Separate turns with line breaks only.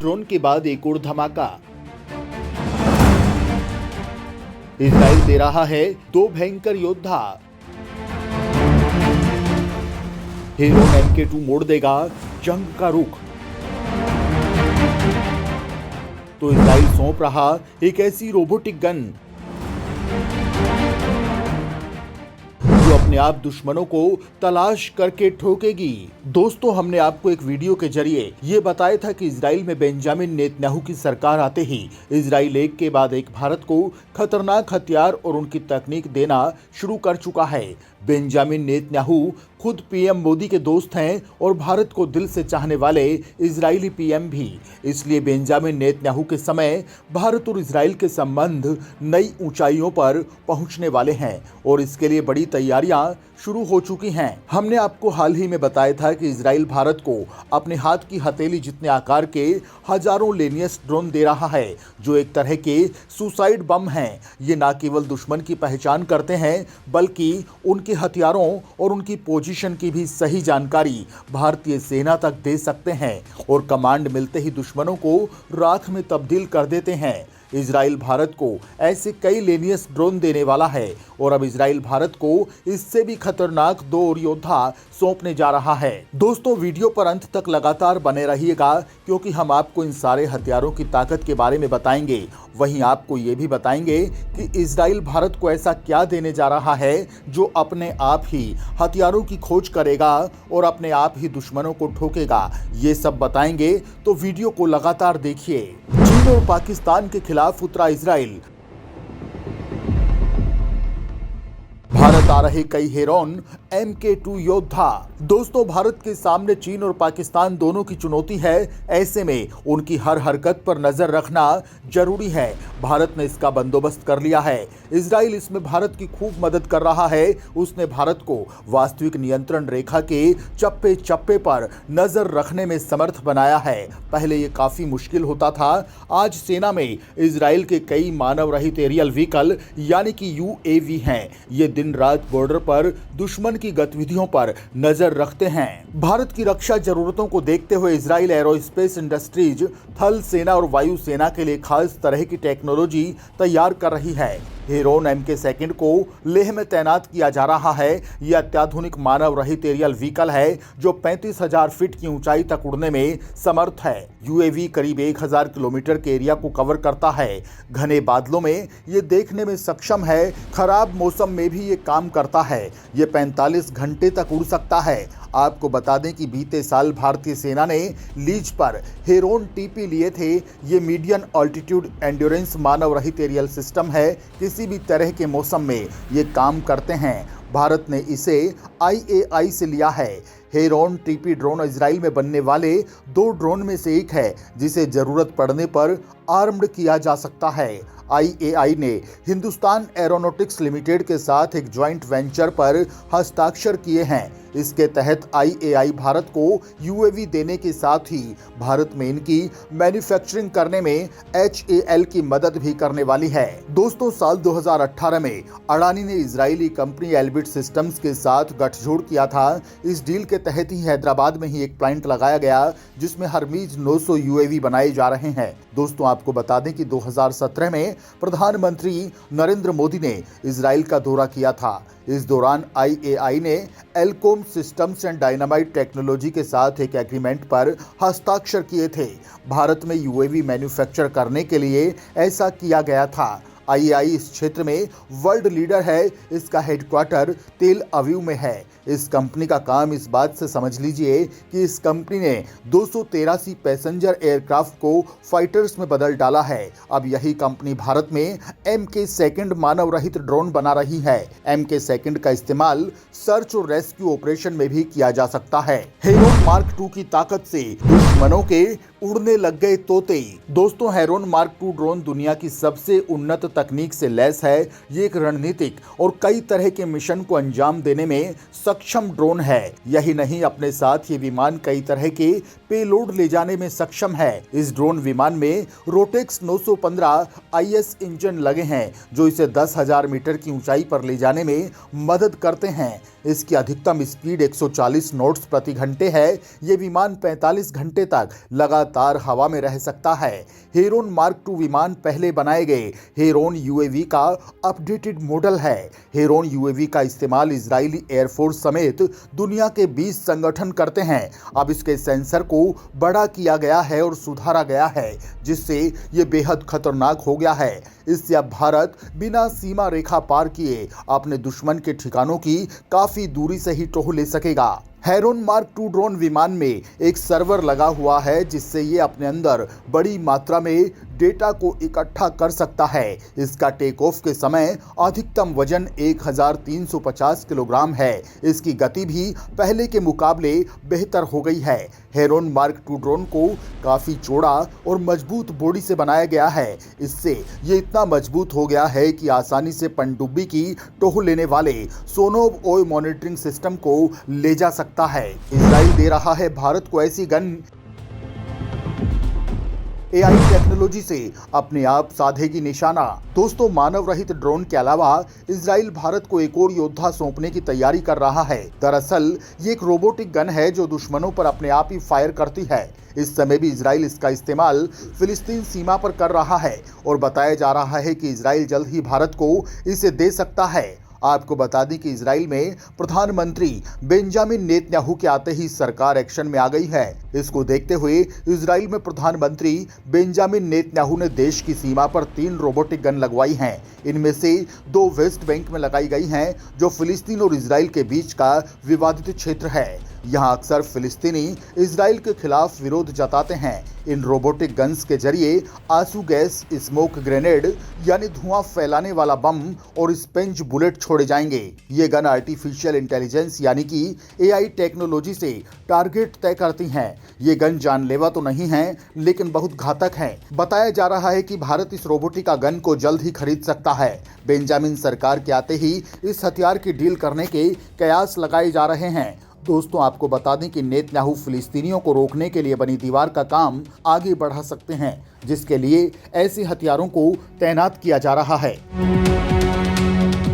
Drone के बाद एक और धमाका। इजराइल दे रहा है 2 भयंकर योद्धा। हेरोन MK2 मोड़ देगा जंग का रुख। तो इजराइल सौंप रहा एक ऐसी रोबोटिक गन जो अपने आप दुश्मनों को तलाश करके ठोकेगी। दोस्तों, हमने आपको एक वीडियो के जरिए ये बताया था कि इजराइल में बेंजामिन नेतन्याहू की सरकार आते ही इजराइल एक के बाद एक भारत को खतरनाक हथियार और उनकी तकनीक देना शुरू कर चुका है। बेंजामिन नेतन्याहू खुद पीएम मोदी के दोस्त हैं और भारत को दिल से चाहने वाले इजरायली पीएम भी। इसलिए बेंजामिन नेतन्याहू के समय भारत और इजराइल के संबंध नई ऊंचाइयों पर पहुंचने वाले हैं और इसके लिए बड़ी तैयारियां शुरू हो चुकी हैं। हमने आपको हाल ही में बताया था कि इजराइल भारत को अपने हाथ की हथेली जितने आकार के हजारों लेनियस ड्रोन दे रहा है, जो एक तरह के सुसाइड बम हैं। ये न केवल दुश्मन की पहचान करते हैं बल्कि उनके हथियारों और उनकी पोजीशन की भी सही जानकारी भारतीय सेना तक दे सकते हैं और कमांड मिलते ही दुश्मनों को राख में तब्दील कर देते हैं। इजराइल भारत को ऐसे कई लेनियस ड्रोन देने वाला है और अब इजराइल भारत को इससे भी खतरनाक 2 और योद्धा सौंपने जा रहा है। दोस्तों, वीडियो पर अंत तक लगातार बने रहिएगा क्योंकि हम आपको इन सारे हथियारों की ताकत के बारे में बताएंगे। वहीं आपको ये भी बताएंगे कि इजराइल भारत को ऐसा क्या देने जा रहा है जो अपने आप ही हथियारों की खोज करेगा और अपने आप ही दुश्मनों को ठोकेगा। ये सब बताएंगे, तो वीडियो को लगातार देखिए। चीन और पाकिस्तान के खिलाफ उतरा इजराइल। भारत आ रहे कई हेरोन MK2 योद्धा। दोस्तों, भारत के सामने चीन और पाकिस्तान दोनों की चुनौती है। ऐसे में उनकी हर हरकत पर नजर रखना जरूरी है। भारत ने इसका बंदोबस्त कर लिया है। इजराइल इसमें भारत की खूब मदद कर रहा है। उसने भारत को वास्तविक नियंत्रण रेखा के चप्पे चप्पे पर नजर रखने में समर्थ बनाया है। पहले ये काफी मुश्किल होता था। आज सेना में इजराइल के कई मानव रहित एरियल व्हीकल यानी कि UAV हैं। ये दिन रात बॉर्डर पर दुश्मन की गतिविधियों पर नजर रखते हैं। भारत की रक्षा जरूरतों को देखते हुए इजराइल एरोस्पेस इंडस्ट्रीज थल सेना और वायु सेना के लिए खास तरह की टेक्नोलॉजी तैयार कर रही है। हेरोन MK2 को लेह में तैनात किया जा रहा है। यह अत्याधुनिक मानव रहित एरियल व्हीकल है जो 35,000 फीट की ऊंचाई तक उड़ने में समर्थ है। UAV करीब 1,000 किलोमीटर के एरिया को कवर करता है। घने बादलों में ये देखने में सक्षम है। खराब मौसम में भी ये काम करता है। ये 45 घंटे तक उड़ सकता है। आपको बता दें कि बीते साल भारतीय सेना ने लीज पर हेरोन TP लिए थे। ये मीडियम ऑल्टीट्यूड एंड्योरेंस मानव रहित एरियल सिस्टम है। किसी भी तरह के मौसम में ये काम करते हैं। भारत ने इसे IAI से लिया है। हेरोन TP ड्रोन इजराइल में बनने वाले 2 ड्रोन में से एक है जिसे जरूरत पड़ने पर आर्म्ड किया जा सकता है। IAI ने हिंदुस्तान एरोनॉटिक्स लिमिटेड के साथ एक ज्वाइंट वेंचर पर हस्ताक्षर किए हैं। इसके तहत IAI भारत को UAV देने के साथ ही भारत में इनकी मैन्युफैक्चरिंग करने में HAL की मदद भी करने वाली है। दोस्तों, साल 2018 में अडानी ने इजरायली कंपनी एल्बिट सिस्टम्स के साथ गठजोड़ किया था। इस डील के तहत ही हैदराबाद में ही एक प्लांट लगाया गया जिसमें हरमीज 900 UAV बनाए जा रहे हैं। दोस्तों, आपको बता दें कि 2017 में प्रधानमंत्री नरेंद्र मोदी ने इजराइल का दौरा किया था। इस दौरान IAI ने एल्कोम सिस्टम्स एंड डायनामाइट टेक्नोलॉजी के साथ एक एग्रीमेंट पर हस्ताक्षर किए थे। भारत में UAV मैन्युफैक्चर करने के लिए ऐसा किया गया था। IAI इस क्षेत्र में वर्ल्ड लीडर है। इसका हेडक्वार्टर तेल अवीव में है। इस कंपनी का काम इस बात से समझ लीजिए कि इस कंपनी ने 283 पैसेंजर एयरक्राफ्ट को फाइटर्स में बदल डाला है। अब यही कंपनी भारत में MK2 मानव रहित ड्रोन बना रही है। MK2 का इस्तेमाल सर्च और रेस्क्यू ऑपरेशन में भी किया जा सकता है। हेरोन मार्क 2 की ताकत से दुश्मनों के उड़ने लग गए तोते। दोस्तों, हेरोन मार्क 2 ड्रोन दुनिया की सबसे उन्नत तकनीक से लैस है। ये एक रणनीतिक और कई तरह के मिशन को अंजाम देने में सक्षम ड्रोन है। यही नहीं, अपने साथ ये विमान कई तरह के पेलोड ले जाने में सक्षम है। इस ड्रोन विमान में रोटेक्स 915 IS इंजन लगे हैं जो इसे 10,000 मीटर की ऊंचाई पर ले जाने में मदद करते हैं। इसकी अधिकतम स्पीड 140 नॉट्स प्रति घंटे है। ये विमान 45 घंटे तक लगातार हवा में रह सकता है। हेरोन मार्क 2 विमान पहले बनाए गए हेरोन UAV का अपडेटेड मॉडल है। हेरोन UAV का इस्तेमाल इजरायली एयरफोर्स समेत दुनिया के 20 संगठन करते हैं। अब इसके सेंसर को बड़ा किया गया है और सुधारा गया है, जिससे ये बेहद खतरनाक हो गया है। इससे अब भारत बिना सीमा रेखा पार किए अपने दुश्मन के ठिकानों की काफी दूरी से ही टोह ले सकेगा। हेरोन मार्क 2 ड्रोन विमान में एक सर्वर लगा हुआ है, जिससे ये अपने अंदर बड़ी मात्रा में डेटा को इकट्ठा कर सकता है। इसका टेक ऑफ के समय अधिकतम वजन 1350 किलोग्राम है। इसकी गति भी पहले के मुकाबले बेहतर हो गई है। हेरोन मार्क 2 ड्रोन को काफी चौड़ा और मजबूत बॉडी से बनाया गया है। इससे ये इतना मजबूत हो गया है कि आसानी से पनडुब्बी की टोह लेने वाले सोनोव ओय मॉनिटरिंग सिस्टम को ले जा सकता है। इजराइल दे रहा है भारत को ऐसी गन। AI टेक्नोलॉजी से अपने आप साधेगी निशाना। दोस्तों, मानव रहित ड्रोन के अलावा इजराइल भारत को एक और योद्धा सौंपने की तैयारी कर रहा है। दरअसल ये एक रोबोटिक गन है जो दुश्मनों पर अपने आप ही फायर करती है। इस समय भी इजराइल इसका इस्तेमाल फिलिस्तीन सीमा पर कर रहा है और बताया जा रहा है कि इजराइल जल्द ही भारत को इसे दे सकता है। आपको बता दें कि इजराइल में प्रधानमंत्री बेंजामिन नेतन्याहू के आते ही सरकार एक्शन में आ गई है। इसको देखते हुए इजराइल में प्रधानमंत्री बेंजामिन नेतन्याहू ने देश की सीमा पर 3 रोबोटिक गन लगवाई हैं। इनमें से 2 वेस्ट बैंक में लगाई गई हैं, जो फिलिस्तीन और इजराइल के बीच का विवादित क्षेत्र है। यहाँ अक्सर फिलिस्तीनी इजराइल के खिलाफ विरोध जताते हैं। इन रोबोटिक गन्स के जरिए आंसू गैस, स्मोक ग्रेनेड यानी धुआं फैलाने वाला बम और स्पेंज बुलेट छोड़े जाएंगे। ये गन आर्टिफिशियल इंटेलिजेंस यानी कि AI टेक्नोलॉजी से टारगेट तय करती हैं। ये गन जानलेवा तो नहीं है, लेकिन बहुत घातक है। बताया जा रहा है कि भारत इस रोबोटिका गन को जल्द ही खरीद सकता है। बेंजामिन सरकार के आते ही इस हथियार की डील करने के कयास लगाए जा रहे हैं। दोस्तों, आपको बता दें कि नेतन्याहू फिलिस्तीनियों को रोकने के लिए बनी दीवार का काम आगे बढ़ा सकते हैं, जिसके लिए ऐसे हथियारों को तैनात किया जा रहा है।